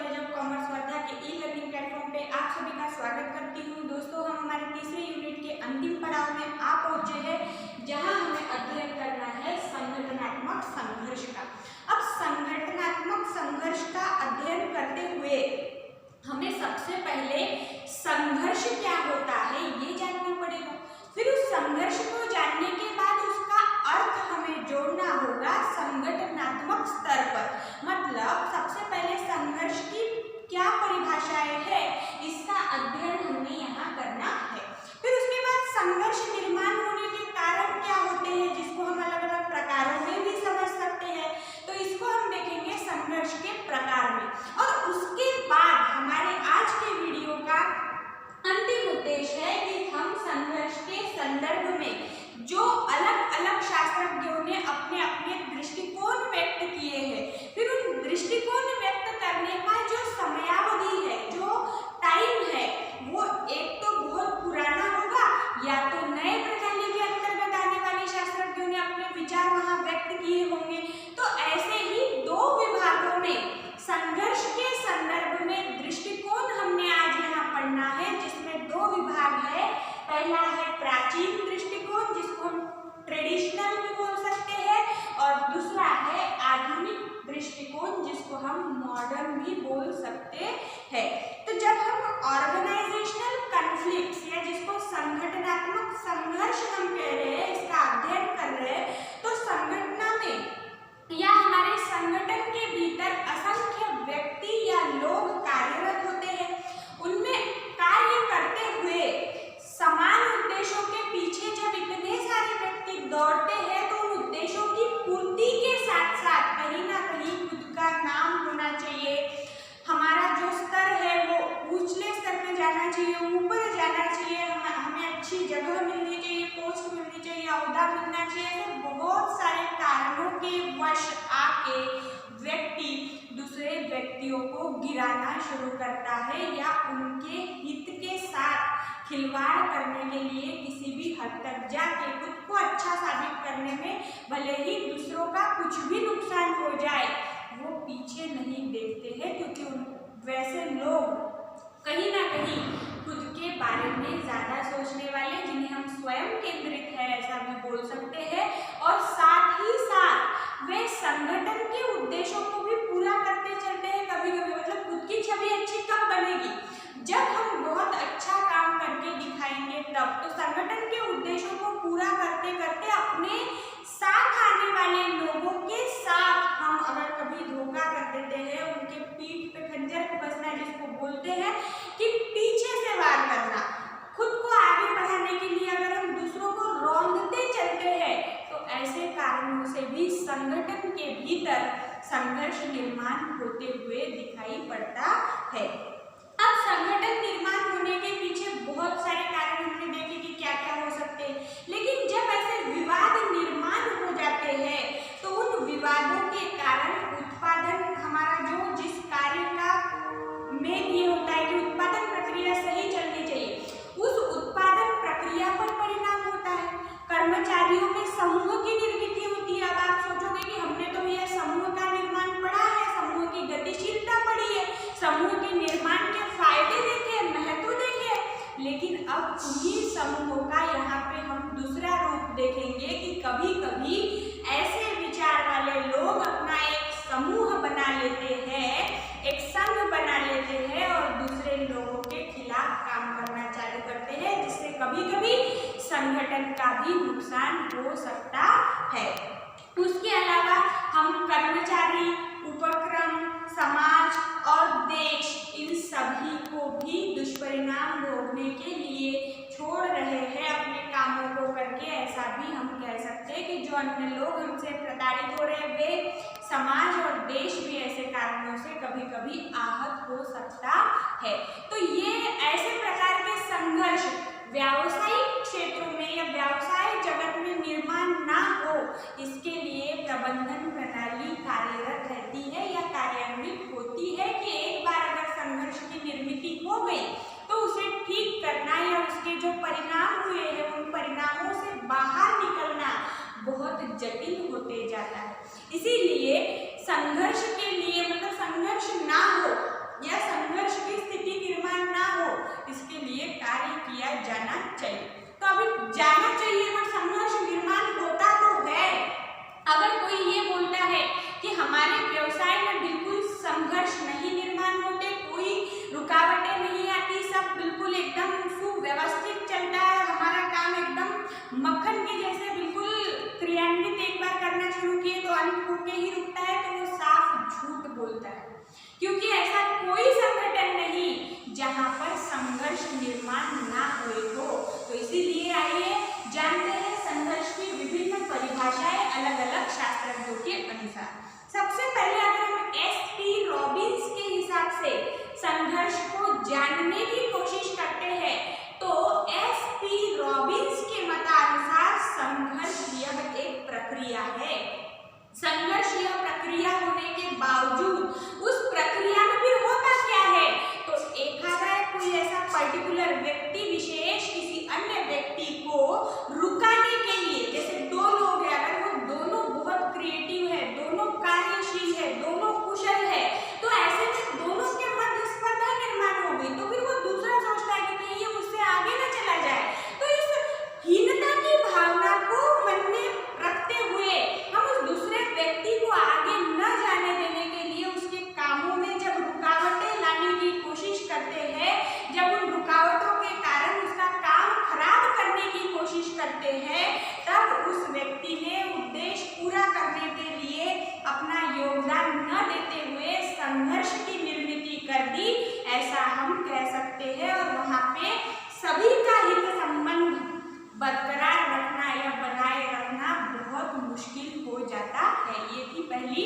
College of commerce Wardha के e learning platform पे आप सभी का स्वागत करती हूँ। दोस्तों, हम हमारे तीसरे यूनिट के अंतिम पड़ाव में आ पहुँचे हैं, जहाँ हमें अध्ययन करना है संगठनात्मक संघर्ष का। अब संगठनात्मक संघर्ष का अध्ययन करते हुए हमें सबसे पहले संघर्ष क्या होता है ये जानना पड़ेगा। फिर उस संघर्ष को जानने के बाद उसका अर्थ हमें जोड़ना होगा संगठनात्मक स्तर पर। मतलब सबसे पहले संघर्ष की क्या परिभाषाएं है, इसका अध्ययन हमें यहाँ करना है। फिर उसके बाद संघर्ष निर्माण होने के कारण क्या होते हैं, जिसको हम अलग अलग प्रकारों में भी समझ सकते हैं, तो इसको हम देखेंगे संघर्ष के प्रकार में। और उसके बाद हमारे आज के वीडियो का अंतिम उद्देश्य है कि हम संघर्ष के संदर्भ में जो अलग अलग शास्त्रज्ञों ने अपने अपने दृष्टिकोण व्यक्त किए हैं, फिर उन दृष्टिकोण व्यक्त करने का जो समयावधि है, जो टाइम है, वो एक तो बहुत पुराना होगा या तो नए प्रणाली के अंतर्गत आने वाले शास्त्रज्ञों ने अपने विचार वहां व्यक्त किए होंगे। तो ऐसे ही दो विभागों में संघर्ष के संदर्भ में दृष्टिकोण हमने आज यहाँ पढ़ना है, जिसमें दो विभाग है। पहला है प्राचीन दृष्टिकोण, जिसको हम ट्रेडिशनल भी बोल सकते हैं, और दूसरा है आधुनिक दृष्टिकोण, जिसको हम मॉडर्न भी बोल सकते हैं। तो जब हम ऑर्गेनाइजेशनल कॉन्फ्लिक्ट्स या जिसको संगठनात्मक संघर्ष हम कह रहे हैं, इसका अध्ययन कर रहे हैं, तो संगठन में या हमारे संगठन के भीतर असंख्य व्यक्ति या लोग कार्यरत होते हैं। उनमें कार्य करते हुए समान उद्देश्यों के पीछे जब इतने सारे व्यक्ति दौड़ते हैं, तो उन उद्देश्यों की पूर्ति के साथ साथ कहीं ना कहीं खुद का नाम होना चाहिए। हमारा जो स्तर है वो ऊंचले स्तर पे जाना चाहिए, ऊपर जाना चाहिए, हमें अच्छी जगह मिलनी चाहिए, पोस्ट मिलनी चाहिए, ओहदा मिलना चाहिए। तो बहुत सारे कारणों के वश आके व्यक्ति दूसरे व्यक्तियों को गिराना शुरू करता है या उनके हित के साथ खिलवाड़ करने के लिए किसी भी हद तक जाके खुद को अच्छा साबित करने में भले ही दूसरों का कुछ भी नुकसान हो जाए, वो पीछे नहीं देखते हैं, क्योंकि वैसे लोग कहीं ना कहीं खुद के बारे में ज़्यादा सोचने वाले, जिन्हें हम स्वयं केंद्रित है ऐसा भी बोल सकते हैं, और साथ ही साथ वे संगठन के उद्देश्यों को भी पूरा करते चलते हैं। कभी कभी मतलब खुद की छवि अच्छी कब बनेगी, जब हम बहुत अच्छा काम करके दिखाएंगे तब। तो संगठन के उद्देश्यों को पूरा करते करते अपने साथ आने वाले लोगों के साथ हम अगर कभी धोखा कर देते हैं, उनके पीठ पे खंजर कसना, जिसको बोलते हैं कि पीछे से वार करना, खुद को आगे बढ़ाने के लिए अगर हम दूसरों को रौंदते चलते हैं, तो ऐसे कारणों से भी संगठन के भीतर संघर्ष निर्माण होते हुए दिखाई पड़ता है। अब संगठन निर्माण होने के पीछे बहुत सारे कारण हमने देखे कि क्या क्या हो सकते हैं, लेकिन जब ऐसे विवाद निर्माण हो जाते हैं, तो उन विवादों के कारण उत्पादन हमारा जो जिस कार्य का मेन ये होता है कि उत्पादन प्रक्रिया सही चलनी चाहिए, उस उत्पादन प्रक्रिया पर परिणाम होता है। कर्मचारियों में समूह की निर्मित होती है। अब आप सोचोगे कि हमने तो यह समूह का निर्माण पढ़ा है, समूह की गतिशीलता पढ़ी है, समूह के निर्माण के फायदे देखे, महत्व देखे, लेकिन अब उन्हीं समूहों का यहाँ पे हम दूसरा रूप देखेंगे कि कभी कभी ऐसे विचार वाले लोग अपना एक समूह बना लेते हैं, एक संघ बना लेते हैं और दूसरे लोगों के खिलाफ काम करना चालू करते हैं, जिससे कभी कभी संगठन का भी नुकसान हो सकता है। उसके अलावा हम कर्मचारी, उपक्रम, समाज और देश, इन सभी को भी दुष्परिणाम भोगने के लिए छोड़ रहे हैं अपने कामों को करके। ऐसा भी हम कह सकते हैं कि जो अन्य लोग हमसे प्रताड़ित हो रहे हैं, वे समाज और देश भी ऐसे कारणों से कभी कभी आहत हो सकता है। तो ये ऐसे प्रकार के संघर्ष व्यावसायिक क्षेत्रों में या व्यवसाय जगत में निर्माण ना हो, इसके लिए प्रबंधन प्रणाली कार्यरत रहती है या कार्यान्वित होती है कि एक बार अगर संघर्ष की निर्मित हो गई, तो उसे ठीक करना या उसके जो परिणाम हुए हैं, उन परिणामों से बाहर निकलना बहुत जटिल होते जाता है। इसीलिए संघर्ष के लिए मतलब संघर्ष ना हो या संघर्ष की स्थिति निर्माण ना हो, इसके लिए कार्य किया जाना चाहिए। तो अभी जाना चाहिए बट संघर्ष निर्माण होता तो है। अगर कोई ये बोलता है कि हमारे व्यवसाय में बिल्कुल संघर्ष नहीं निर्माण होते, कोई रुकावटें नहीं आती, सब बिल्कुल एकदम सुव्यवस्थित चलता है, हमारा काम एकदम मक्खन के जैसे बिल्कुल क्रियान्वित एक बार करना शुरू किए तो अंत होके ही रुकता है, तो वो साफ झूठ बोलता है। क्योंकि ऐसा कोई संगठन नहीं जहां पर संघर्ष निर्माण ना हुए हो। तो इसीलिए आइए जानते हैं संघर्ष की विभिन्न परिभाषाएं अलग अलग शास्त्रज्ञों के अनुसार। सबसे पहले अगर हम एस.टी. रॉबिन्स के हिसाब से संघर्ष को जानने की कोशिश करते हैं तो एस.टी. रॉबिन्स के मतानुसार संघर्ष यह एक प्रक्रिया है। संघर्ष यह प्रक्रिया होने के बावजूद उस प्रक्रिया में फिर होता क्या है, तो एक आता है कोई ऐसा पर्टिकुलर व्यक्ति विशेष किसी अन्य व्यक्ति को रुकाने के लिए, जैसे दो लोग हैं, अगर वो दोनों बहुत क्रिएटिव है, दोनों कार्यशील है, दोनों कुशल है, तो ऐसे में दोनों के मध्य स्पर्धा निर्माण हो गई, तो फिर वो दूसरा सोचता है कि कहीं ये मुझसे आगे ना चला जाए। तो इस हीनता की भावना को मन में रखते हुए हम उस दूसरे व्यक्ति को आगे न जाने देने के लिए उसके कामों में जब रुकावटें लाने की कोशिश करते हैं, जब उन रुकावटों के कारण उसका काम खराब करने की कोशिश करते हैं, तब उस व्यक्ति ने उद्देश्य पूरा करने के लिए अपना योगदान न देते हुए संघर्ष की निर्मिति कर दी, ऐसा हम कह सकते हैं। और वहाँ पे सभी का हित संबंध बरकरार रखना या बनाए रखना बहुत मुश्किल हो जाता है। ये थी पहली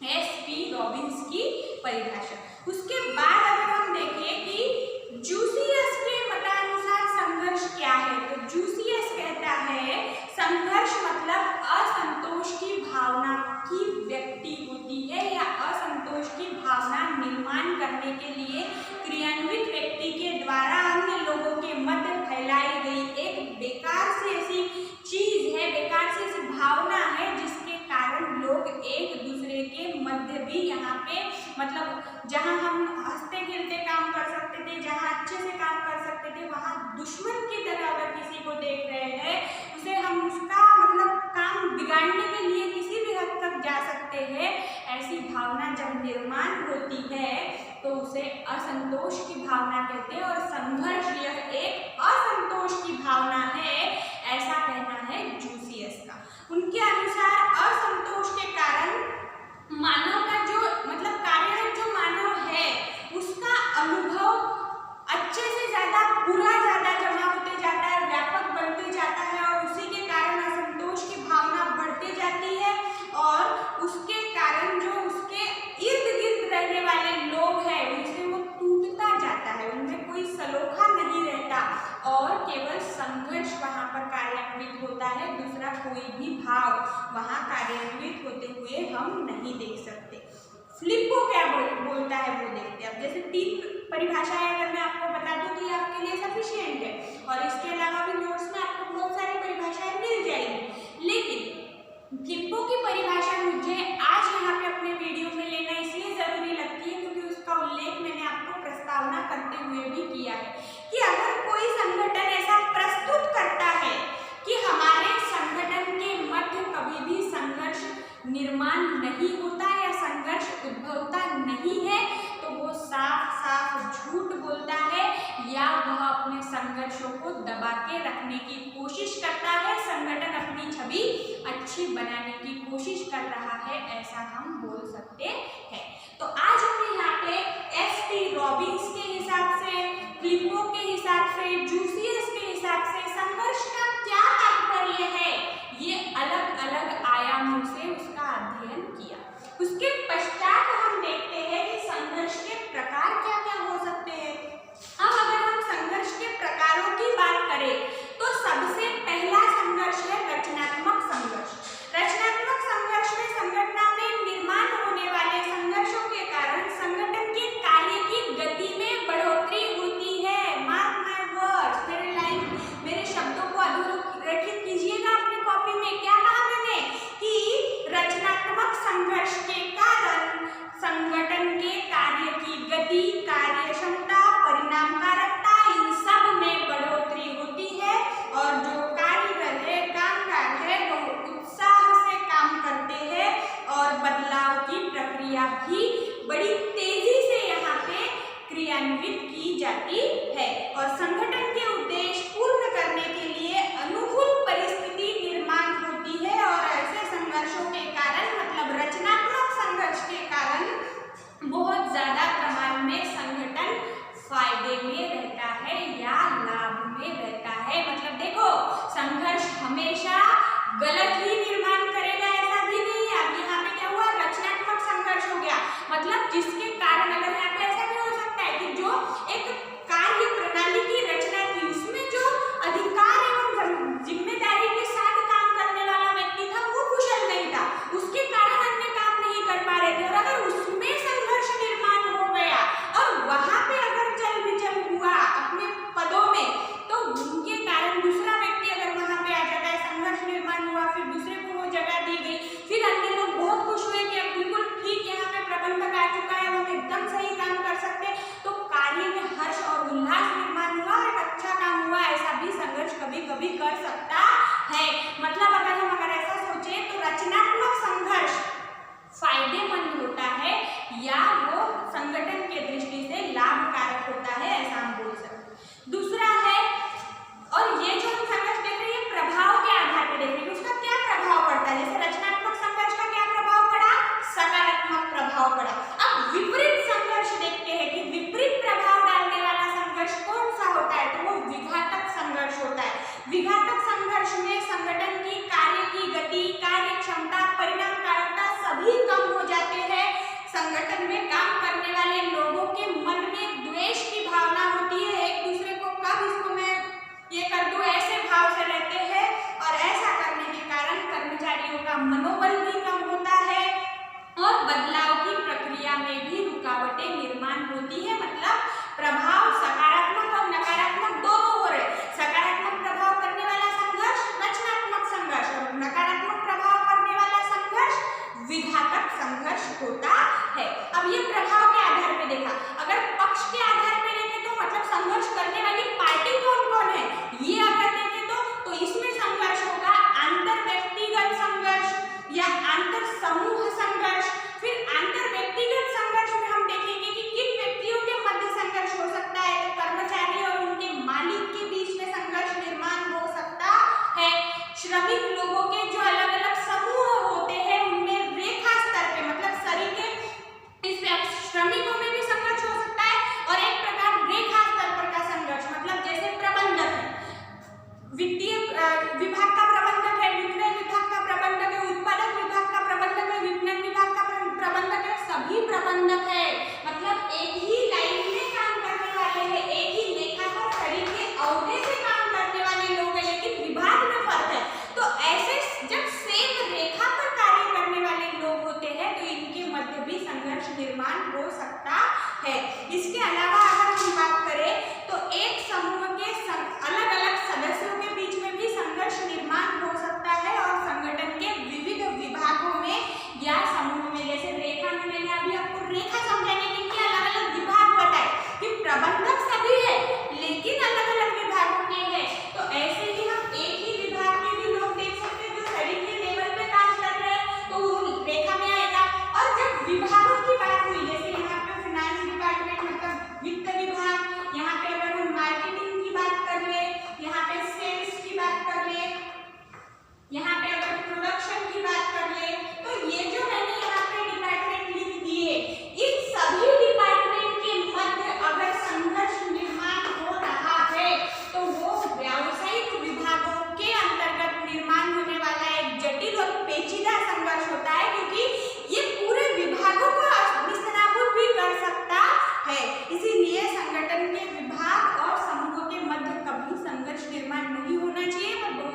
एस.टी. रॉबिन्स की परिभाषा। उसके बाद अगर हम देखें कि जूसियस के मतानुसार संघर्ष क्या है, तो जूसियस कहता है संघर्ष मतलब असंतोष की भावना की व्यक्ति होती है या असंतोष की भावना निर्माण करने के लिए क्रियान्वित व्यक्ति के द्वारा अन्य लोगों के मध्य फैलाई गई एक बेकार सी ऐसी चीज है, बेकार सी ऐसी भावना है जिसके कारण लोग एक दूसरे के मध्य भी यहाँ पे मतलब जहाँ हम हंसते खेलते काम कर सकते थे, जहाँ अच्छे से काम कर सकते थे, वहाँ दुश्मन की तरह अगर किसी को देख रहे हैं, उसे हम उसका मतलब काम बिगाड़ने के लिए किसी भी हद तक जा सकते हैं। ऐसी भावना जब निर्माण होती है तो उसे असंतोष की भावना कहते हैं और संघर्ष यह एक असंतोष की भावना है, ऐसा कहना है जूसियस का। उनके अनुसार असंतोष के कारण मानव का जो मतलब कार्यरत जो मानव है उसका अनुभव अच्छे से ज्यादा बुरा ज्यादा जमा होते जाता है, व्यापक बनते जाता है और उसी के कारण असंतोष की भावना बढ़ती जाती है और उसके कारण जो उसके इर्द गिर्द रहने वाले लोग हैं उनसे वो टूटता जाता है, उनमें कोई सलोखा नहीं रहता और केवल संघर्ष वहाँ पर कार्यान्वित होता है, दूसरा कोई भी भाव वहाँ कार्यान्वित होते हुए हम नहीं देख सकते। फ्लिपो क्या बोलता है वो देखते हैं। अब जैसे 3 परिभाषाएं अगर मैं आपको बता दूं तो ये आपके लिए सफिशिएंट है और इसके अलावा भी नोट्स में आपको बहुत सारी परिभाषाएं मिल जाएंगी, लेकिन फ्लिपो की परिभाषा मुझे आज यहाँ पे अपने वीडियो में लेना इसलिए जरूरी लगती है क्योंकि उसका उल्लेख मैंने आपको प्रस्तावना करते हुए भी किया है कि अगर कोई संगठन ऐसा प्रस्तुत करता है कि हमारे संगठन के मध्य कभी भी संघर्ष निर्माण नहीं होता या संघर्ष उद्भवता नहीं है, तो वो साफ साफ झूठ बोलता है या वह अपने संघर्षों को दबा के रखने की कोशिश करता है, संगठन अपनी छवि अच्छी बनाने की कोशिश कर रहा है, ऐसा हम बोल सकते हैं। तो आज हमने यहाँ पे एस.टी. रॉबिन्स के हिसाब से, फ्लिपो के हिसाब से, जूसियस के हिसाब से संघर्ष का क्या तात्पर्य है, ये अलग अलग आयामों से उसका अध्ययन किया। उसके पश्चात हम देखते हैं कि संघर्ष के प्रकार क्या क्या हो सकते हैं। अब अगर हम संघर्ष के प्रकारों की बात करें तो सबसे पहला संघर्ष है रचनात्मक संघर्ष। रचनात्मक संघर्ष में संगठन में निर्माण होने वाले संघर्षों के कारण संगठन के कार्य की गति में बढ़ोतरी होती है। मार्क माय वर्ड्स, मेरे शब्दों को अधोरेखित कीजिएगा अपनी कॉपी में। क्या कहा मैंने कि रचनात्मक संघर्ष क्रियान्वित की जाती है और संगठन के उद्देश्य पूर्ण करने के लिए अनुकूल परिस्थिति निर्माण होती है और ऐसे संघर्षों के कारण मतलब रचनात्मक संघर्ष के कारण बहुत ज्यादा प्रमाण में संगठन फायदे में रहता है या लाभ में रहता है। मतलब देखो संघर्ष हमेशा गलत ही निर्माण करेगा ऐसा भी नहीं है। अब यहाँ पे क्या हुआ, रचनात्मक संघर्ष हो गया, मतलब जिसके कारण अगर यहाँ पे ऐसा भी हो सकता है कि जो एक कार्य प्रणाली की रचना थी उसमें जो अधिकार एवं जिम्मेदारी के साथ काम करने वाला व्यक्ति था वो कुशल नहीं था, उसके कारण अन्य काम नहीं कर पा रहे थे और अगर उसमें संघर्ष निर्माण हो गया और वहां पे अगर चल विचल हुआ अपने पदों में तो उनके कारण दूसरा व्यक्ति अगर वहां पे आ जाता है, संघर्ष निर्माण हुआ, फिर दूसरे को वो जगह दी गई, फिर अन्य लोग बहुत खुश हुए कि अब बिल्कुल ठीक यहाँ पे प्रबंधक आ चुका है, हम एकदम सही काम कर सकते हैं, तो कार्य में हर्ष और उल्लास निर्माण हुआ और एक अच्छा काम हुआ। ऐसा भी संघर्ष कभी कभी कर सकता है। मतलब अगर ऐसा सोचे तो रचनात्मक संघर्ष फायदेमंद होता है या वो संगठन के दृष्टि से लाभकारक होता है, ऐसा हम बोल सकते। दूसरा है, और ये जो हम संघर्ष देख रहे हैं प्रभाव के आधार पर देख रहे हैं, उसका क्या प्रभाव पड़ता है। जैसे रचनात्मक संघर्ष का क्या प्रभाव पड़ा, सकारात्मक प्रभाव पड़ा। अब विपरीत संघर्ष देखते हैं कि विपरीत प्रभाव डालने वाला संघर्ष कौन सा होता है, तो वो विघातक संघर्ष होता है। विघातक संघर्ष में संगठन की कार्य की गति, कार्य क्षमता, परिणामकारकता सभी कम हो जाते हैं। संगठन में काम करने वाले लोगों के मन में द्वेष की भावना होती है, एक दूसरे को कब इसको मैं ये कर दूं ऐसे भाव से रहते हैं और ऐसा करने के कारण कर्मचारियों का मनोबल भी कम होता है और बदलाव की प्रक्रिया में भी रुकावटें निर्माण होती है। मतलब प्रभाव सकारात्मक और नकारात्मक दोनों हो रहे। सकारात्मक प्रभाव करने वाला संघर्ष रचनात्मक संघर्ष और नकारात्मक प्रभाव करने वाला संघर्ष विघातक संघर्ष होता है। अब ये प्रभाव के आधार पे देखा, अगर पक्ष के आधार पे देखें तो मतलब संघर्ष करने वाली पार्टी कौन कौन है ये अगर देखें तो इसमें संघर्ष होगा अंतर व्यक्तिगत संघर्ष या अंतर समूह संघर्ष। फिर अंतर व्यक्तिगत संघर्ष में हम देखेंगे कि किन व्यक्तियों के मध्य संघर्ष हो सकता है, तो कर्मचारी और उनके मालिक के बीच में संघर्ष निर्माण हो सकता है। श्रमिक लोगों के जो अलग अलग समूह होते हैं उनमें रेखा स्तर पे मतलब शरीर के श्रमिकों में भी संघर्ष हो सकता है और एक प्रकार रेखा स्तर पर का संघर्ष मतलब जैसे प्रबंधक है, वित्तीय विभाग का प्रबंधक है, विक्रय विभाग का प्रबंधक है, उत्पादक विभाग का प्रबंधक है, विपणन विभाग का प्रबंधक है, सभी प्रबंधक है। मतलब एक ही लाइन में काम करने वाले हैं, एक ही रेखा पर शरीर के औहदे से काम करने वाले लोग हैं, लेकिन विभाग में फर्क है। तो ऐसे जब सेम रेखा पर कार्य करने वाले लोग होते हैं तो इनके मध्य भी संघर्ष निर्माण हो सकता है। इसके अलावा अगर हम बात करें तो एक समूह के अलग अलग सदस्यों के बीच में भी संघर्ष निर्माण हो सकता है और संगठन के विविध विभागों में या समूह में, जैसे रेखा में मैंने अभी आपको रेखा समझाने के लिए अलग अलग विभाग बताए कि प्रबंधक सभी है लेकिन अलग अलग विभागों के हैं, तो ऐसे ही हम एक ही विभाग में भी लोग देख सकते हैं जो शरीर के लेवल पे काम कर रहे हैं तो वो रेखा में आएगा। और जब विभागों की बात हुई, जैसे यहाँ पे फाइनेंस डिपार्टमेंट मतलब वित्त विभाग, यहाँ पे अगर हम मार्केटिंग की बात कर ले, यहाँ पे सेल्स की बात कर ले, यहाँ पे अगर प्रोडक्शन की बात कर ले, तो ये जो मैंने यहाँ पे डिपार्टमेंट लिख दिए, इन सभी डिपार्टमेंट के मध्य अगर संघर्ष निर्माण हो रहा है तो वो व्यावसायिक विभागों के अंतर्गत निर्माण होने वाला एक जटिल और पेचीदा संघर्ष होता है, क्योंकि ये पूरे विभागों को निस्तनाबूद भी कर सकता है। इसीलिए संगठन के विभाग और समूहों के मध्य कभी संघर्ष निर्माण नहीं होना चाहिए, पर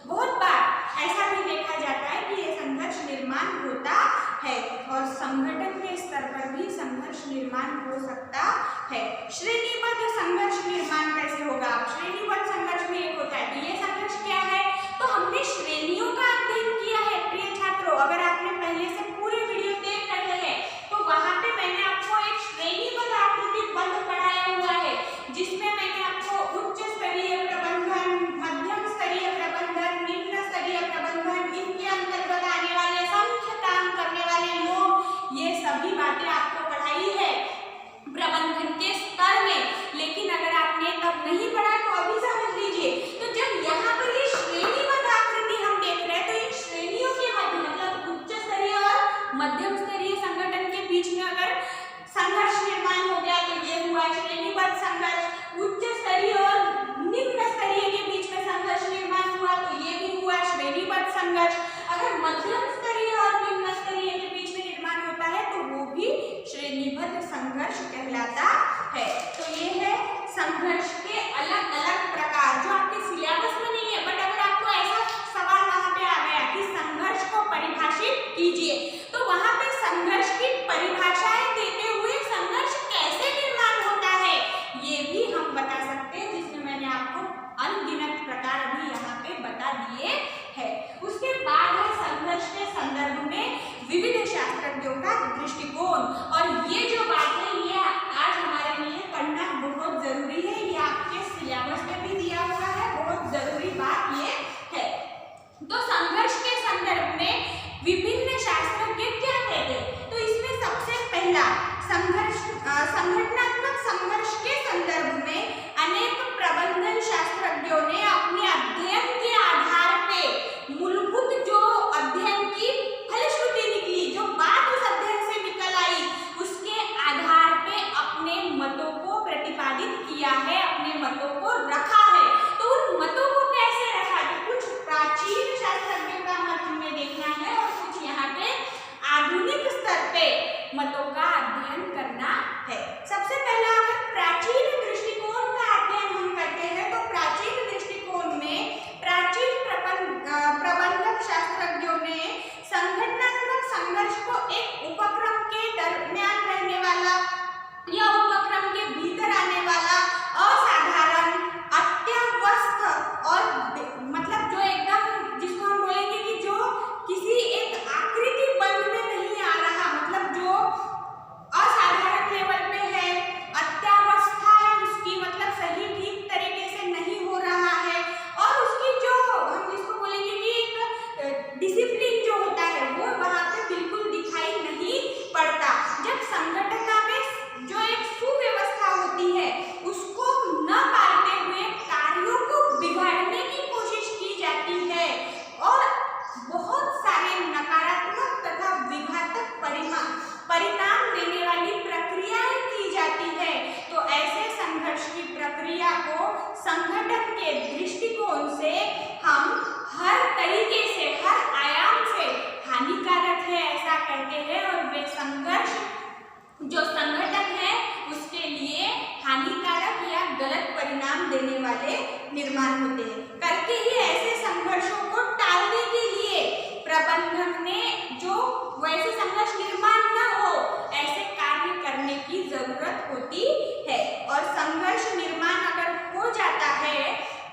बहुत बार ऐसा भी देखा जाता है कि ये संघर्ष निर्माण होता है और संगठन के स्तर पर भी संघर्ष निर्माण हो सकता है। श्रेणीबद्ध संघर्ष निर्माण कैसे होगा? श्रेणीबद्ध संघर्ष में एक होता है, तो ये संघर्ष क्या है? तो हमने श्रेणियों का अध्ययन किया है प्रिय छात्रों। अगर आपने पहले से पूरे वीडियो देख रहे हैं तो वहां पे मैंने आपको एक श्रेणीबद्ध आकृति बंद पढ़ाया हुआ है, जिसमें मैंने आपको उच्च स्तरीय प्रबंधन, मध्यम स्तरीय प्रबंधन, निम्न स्तरीय प्रबंधन, इनके अंतर्गत आने वाले संख्य काम करने वाले लोग, ये सभी बातें आपको पढ़ाई है। प्रबंधन के स्तर कीजिए। तो वहां पे संघर्ष की परिभाषाएं देते हुए संघर्ष कैसे निर्माण होता है ये भी हम बता सकते हैं, जिसमें मैंने आपको अनगिनत प्रकार अभी यहाँ पे बता दिए हैं। उसके बाद है संघर्ष के संदर्भ में विविध शास्त्रज्ञों का दृष्टिकोण। और ये जो बात है ये आज हमारे लिए पढ़ना बहुत जरूरी है, ये आपके सिलेबस में भी दिया हुआ है, बहुत जरूरी बात ये है। तो संघर्ष के संदर्भ में विभिन्न शास्त्रज्ञ क्या कहते हैं, तो इसमें सबसे पहला संगठनात्मक संघर्ष के संदर्भ में अनेक प्रबंधन शास्त्रज्ञों ने अपने अध्ययन के आधार पे मूलभूत जो अध्ययन की फलश्रुति निकली, जो बात उस अध्ययन से निकल आई, उसके आधार पे अपने मतों को प्रतिपादित किया है, अपने मतों को रखा है। तो उन मतों को कैसे रखा, तो कुछ प्राचीन शास्त्रज्ञों का मत हमें देखना है और कुछ यहाँ पे आधुनिक स्तर पे मतों का अध्ययन करना है। सबसे पहला अगर प्राचीन दृष्टिकोण का अध्ययन हम करते हैं तो प्राचीन दृष्टिकोण में प्राचीन प्रबंधक शास्त्रज्ञों ने संगठनात्मक संघर्ष को एक उपक्रम के दरमियान रहने वाला या उपक्रम के भीतर आने वाला असाधारण, अत्यावस्थ और मतलब जो एकदम जिसको हम बोलेंगे कि जो किसी एक आकृति बंध में नहीं आ रहा, मतलब जो असाधारण लेवल पे है, अत्यावस्था है उसकी, मतलब सही ठीक तरीके से नहीं हो रहा है, और उसकी जो हम जिसको बोलेंगे कि एक डिसिप्लिन जो होता है वो वहाँ पे बिल्कुल दिखाई नहीं पड़ता। जब संगठन में जो एक सुव्यवस्था होती है उसको न पालते हुए कार्यों को बिगाड़ने की कोशिश की जाती है और बहुत सारे नकारात्मक तथा विघातक परिणाम देने वाली प्रक्रियाएं की जाती है, तो ऐसे संघर्ष की प्रक्रिया को संगठन के दृष्टिकोण से हम हर तरीके से, हर आयाम से हानिकारक है ऐसा कहते हैं। और वे संघर्ष जो संगठन है उसके लिए हानिकारक या गलत परिणाम देने वाले निर्माण होते हैं। करके ही ऐसे संघर्षों को टालने के लिए प्रबंधन ने जो वैसे संघर्ष निर्माण न हो ऐसे कार्य करने की जरूरत होती है। और संघर्ष निर्माण अगर हो जाता है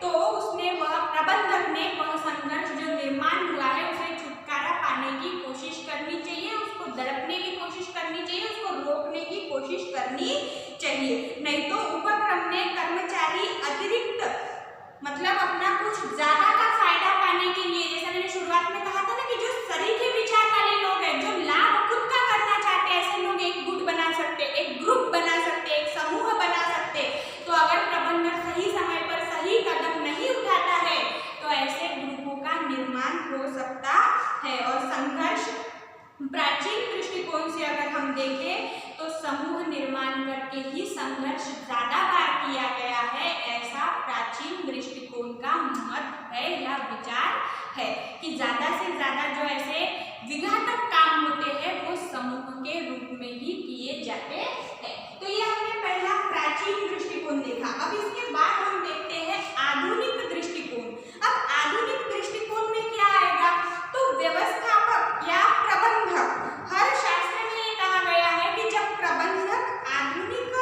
तो उसने वह प्रबंधक ने वह संघर्ष जो निर्माण हुआ है उसे छुटकारा पाने की कोशिश करनी चाहिए, उसको दरपने की कोशिश करनी चाहिए, उसको रोकने की कोशिश करनी चाहिए। नहीं तो उपक्रम में कर्मचारी अतिरिक्त मतलब अपना कुछ ज्यादा का फायदा पाने के लिए, जैसा मैंने शुरुआत में कहा था ना कि जो सरीखे विचार वाले लोग हैं, जो लाभ खुद का करना चाहते हैं, ऐसे लोग एक गुट बना सकते, एक ग्रुप बना सकते, एक समूह बना सकते। तो अगर प्रबंधक सही समय पर सही कदम नहीं उठाता है तो ऐसे ग्रुपों का निर्माण हो सकता है। और संघर्ष प्राचीन दृष्टिकोण से अगर हम देखें तो समूह निर्माण करके ही संघर्ष ज्यादा बार किया गया है, ऐसा प्राचीन दृष्टिकोण का मत है या विचार है कि ज्यादा से ज्यादा जो ऐसे विघातक काम होते हैं वो समूह के रूप में ही किए जाते हैं। तो ये हमने पहला प्राचीन दृष्टिकोण देखा। अब इसके बाद हम देखते हैं आधुनिक दृष्टिकोण। अब आधुनिक दृष्टिकोण में क्या आएगा, तो व्यवस्थापक या प्रबंधक, हर शास्त्र में ये कहा गया है कि जब प्रबंधक आधुनिक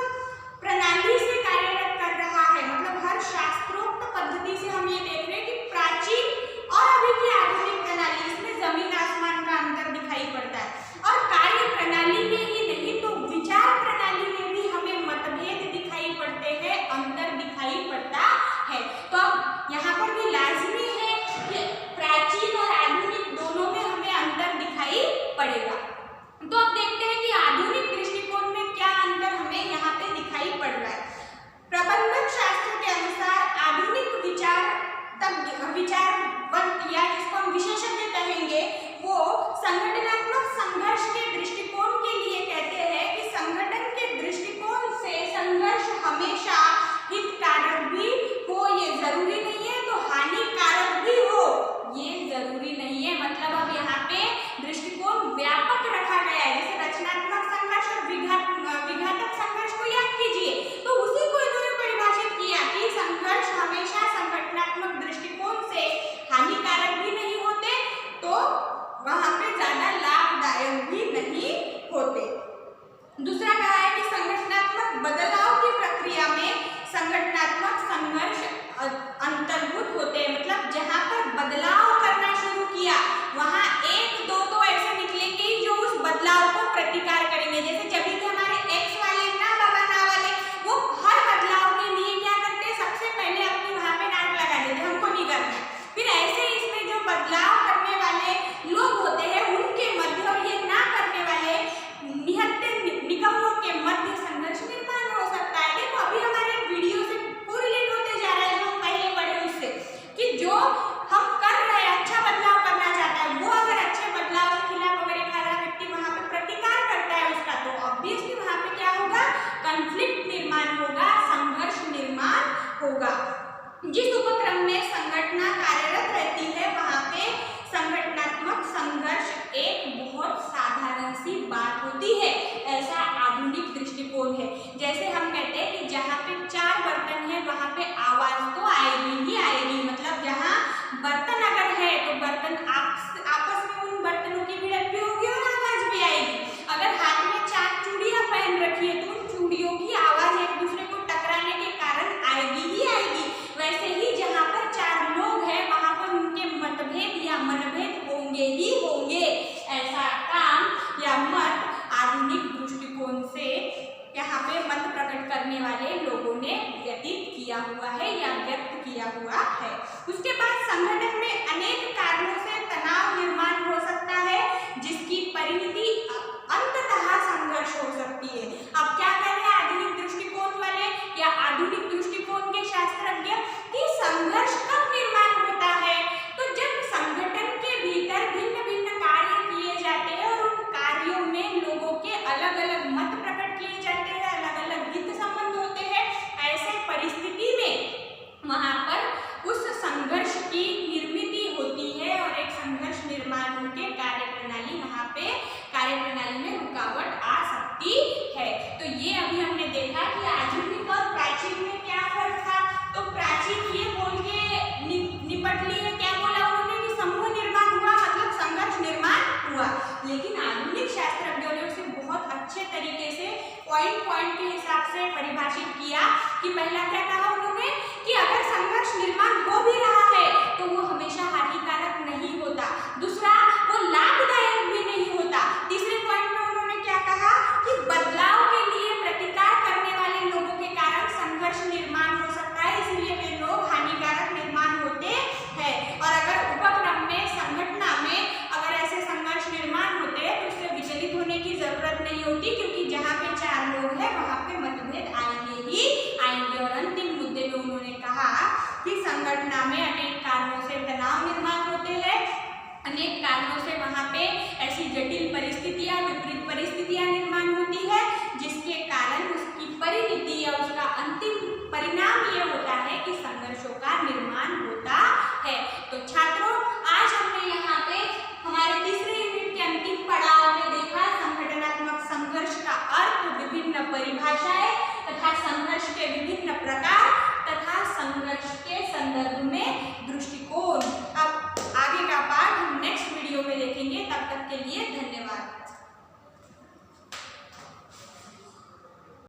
प्रणाली से कार्यरत कर रहा है, मतलब हर शास्त्रोक्त पद्धति से हम ये देख रहे हैं कि प्राचीन और अभी की आधुनिक प्रणाली, इसमें जमीन आसमान का अंतर होती है, ऐसा आधुनिक दृष्टिकोण है। जैसे हम कहते हैं कि जहाँ पे 4 बर्तन है वहाँ पे आवाज तो आएगी ही आएगी, मतलब जहाँ बर्तन अगर है तो बर्तन आपस में उन बर्तनों की भिड़ंत भी होगी और आवाज भी आएगी। अगर हाथ में 4 चूड़ियां पहन रखी है तो उन चूड़ियों की आवाज एक दूसरे को टकराने के कारण आएगी ही आएगी। वैसे ही जहाँ पर 4 लोग हैं वहाँ पर उनके मतभेद या मनभेद होंगे ही होंगे। ऐसा काम या मत आधुनिक दृष्टिकोण से यहाँ पे मत प्रकट करने वाले लोगों ने व्यतीत किया हुआ है या व्यक्त किया हुआ है। उसके बाद संगठन में अनेक कारणों से तनाव निर्माण हो सकता है जिसकी परिणति अंततः संघर्ष हो सकती है। अब क्या कह रहे हैं आधुनिक दृष्टिकोण वाले या आधुनिक दृष्टिकोण के शास्त्रज्ञ कि संघर्ष कब निर्माण होता है, तो जब संगठन के भीतर भिन्न भिन्न कार्य किए जाते हैं और उन कार्यों में लोगों के अलग अलग मत प्रकट किए जाते हैं, अलग अलग हित संबंध होते हैं। ऐसे परिस्थिति में वहां पर उस संघर्ष की निर्मिति होती है और एक संघर्ष निर्माण होकर कार्यप्रणाली वहां पे कार्यप्रणाली में रुकावट आ सकती है। तो ये अभी हमने देखा कि आधुनिक और प्राचीन में क्या फर्क था। तो प्राचीन ये बोल के निपट लिए, क्या बोला उन्होंने कि समूह निर्माण हुआ मतलब संघर्ष निर्माण हुआ, लेकिन आधुनिक शास्त्रज्ञों ने उसे बहुत अच्छे तरीके से पॉइंट के हिसाब से परिभाषित किया कि पहला क्या कहा उन्होंने कि अगर संघर्ष निर्माण हो भी रहा है तो वो हमेशा हानिकारक नहीं होता, दूसरा वो लाभदायक भी नहीं होता। तीसरे पॉइंट में उन्होंने क्या कहा कि बदलाव के लिए प्रतिकार करने वाले लोगों के कारण संघर्ष निर्माण हो सकता है, इसलिए वे लोग हानिकारक निर्माण होते हैं। और अगर उपक्रम में संगठना में अगर ऐसे संघर्ष निर्माण होते हैं तो उससे विचलित होने की जरूरत नहीं होती, क्योंकि जहाँ पे 4 लोग हैं वहाँ पे मतभेद आएंगे ही आएंगे। और अंतिम मुद्दे में उन्होंने कहा कि संगठना में अनेक कारणों से तनाव निर्माण